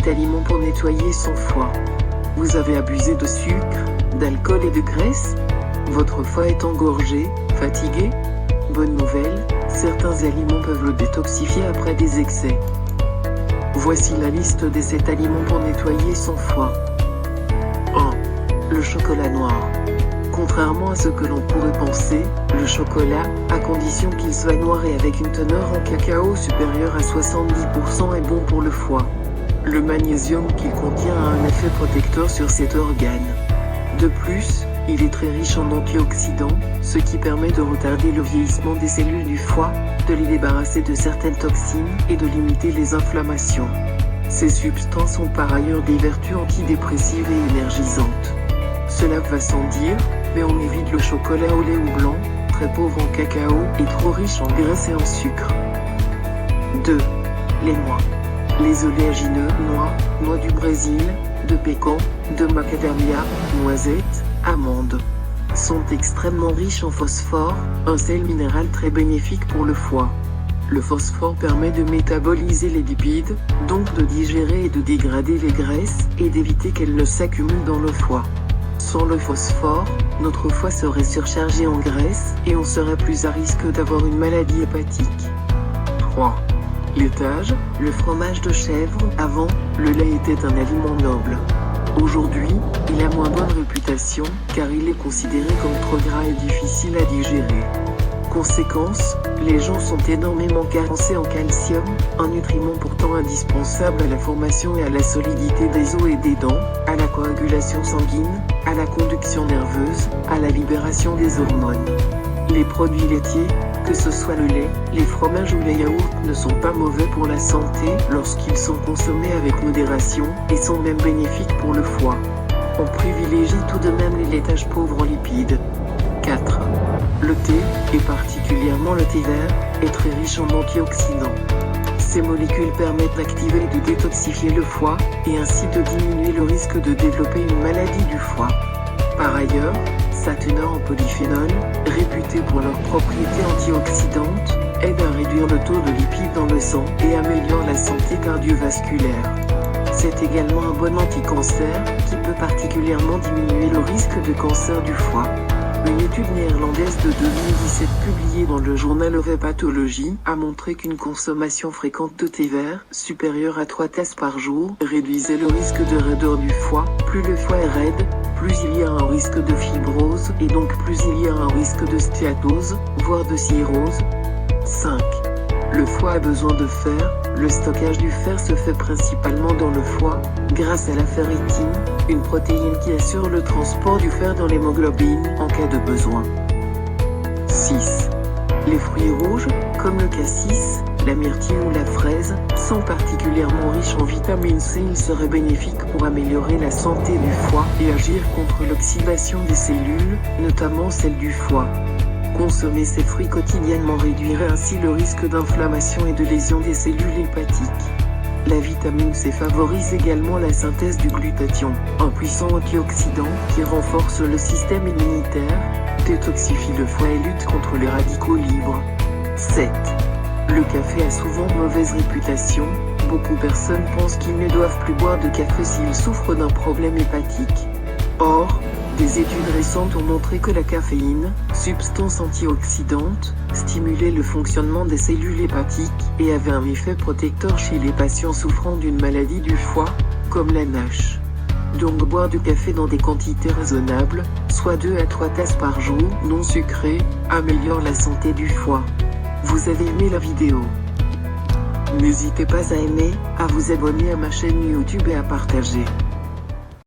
aliment pour nettoyer son foie. Vous avez abusé de sucre, d'alcool et de graisse? Votre foie est engorgé, fatigué? Bonne nouvelle, certains aliments peuvent le détoxifier après des excès. Voici la liste des 7 aliments pour nettoyer son foie. 1. Le chocolat noir. Contrairement à ce que l'on pourrait penser, le chocolat, à condition qu'il soit noir et avec une teneur en cacao supérieure à 70%, est bon pour le foie. Le magnésium qu'il contient a un effet protecteur sur cet organe. De plus, il est très riche en antioxydants, ce qui permet de retarder le vieillissement des cellules du foie, de les débarrasser de certaines toxines et de limiter les inflammations. Ces substances ont par ailleurs des vertus antidépressives et énergisantes. Cela va sans dire, mais on évite le chocolat au lait ou blanc, très pauvre en cacao et trop riche en graisse et en sucre. 2. Les noix. Les oléagineux, noix du Brésil, de pécan, de macadamia, noisettes, amandes, sont extrêmement riches en phosphore, un sel minéral très bénéfique pour le foie. Le phosphore permet de métaboliser les lipides, donc de digérer et de dégrader les graisses, et d'éviter qu'elles ne s'accumulent dans le foie. Sans le phosphore, notre foie serait surchargé en graisse, et on serait plus à risque d'avoir une maladie hépatique. 3. Laitage, le fromage de chèvre. Avant, le lait était un aliment noble. Aujourd'hui, il a moins bonne réputation, car il est considéré comme trop gras et difficile à digérer. Conséquence, les gens sont énormément carencés en calcium, un nutriment pourtant indispensable à la formation et à la solidité des os et des dents, à la coagulation sanguine, à la conduction nerveuse, à la libération des hormones. Les produits laitiers, que ce soit le lait, les fromages ou les yaourts, ne sont pas mauvais pour la santé lorsqu'ils sont consommés avec modération, et sont même bénéfiques pour le foie. On privilégie tout de même les laitages pauvres en lipides. 4. Le thé, et particulièrement le thé vert, est très riche en antioxydants. Ces molécules permettent d'activer et de détoxifier le foie, et ainsi de diminuer le risque de développer une maladie du foie. Par ailleurs, sa teneur en polyphénol, réputée pour leurs propriétés antioxydantes, aide à réduire le taux de lipides dans le sang et améliore la santé cardiovasculaire. C'est également un bon anti-cancer, qui peut particulièrement diminuer le risque de cancer du foie. Une étude néerlandaise de 2017 publiée dans le journal of Hepatology a montré qu'une consommation fréquente de thé vert, supérieure à 3 tasses par jour, réduisait le risque de raideur du foie. Plus le foie est raide, plus il y a un risque de fibrose, et donc plus il y a un risque de stéatose, voire de cirrhose. 5. Le foie a besoin de fer. Le stockage du fer se fait principalement dans le foie, grâce à la ferritine, une protéine qui assure le transport du fer dans l'hémoglobine en cas de besoin. 6. Les fruits rouges, comme le cassis, la myrtille ou la fraise, sont particulièrement riches en vitamine C. Ils seraient bénéfiques pour améliorer la santé du foie et agir contre l'oxydation des cellules, notamment celle du foie. Consommer ces fruits quotidiennement réduirait ainsi le risque d'inflammation et de lésion des cellules hépatiques. La vitamine C favorise également la synthèse du glutathion, un puissant antioxydant qui renforce le système immunitaire, détoxifie le foie et lutte contre les radicaux libres. 7. Le café a souvent mauvaise réputation. Beaucoup de personnes pensent qu'ils ne doivent plus boire de café s'ils souffrent d'un problème hépatique. Or, des études récentes ont montré que la caféine, substance antioxydante, stimulait le fonctionnement des cellules hépatiques et avait un effet protecteur chez les patients souffrant d'une maladie du foie, comme la NASH. Donc boire du café dans des quantités raisonnables, soit 2 à 3 tasses par jour, non sucrées, améliore la santé du foie. Vous avez aimé la vidéo? N'hésitez pas à aimer, à vous abonner à ma chaîne YouTube et à partager.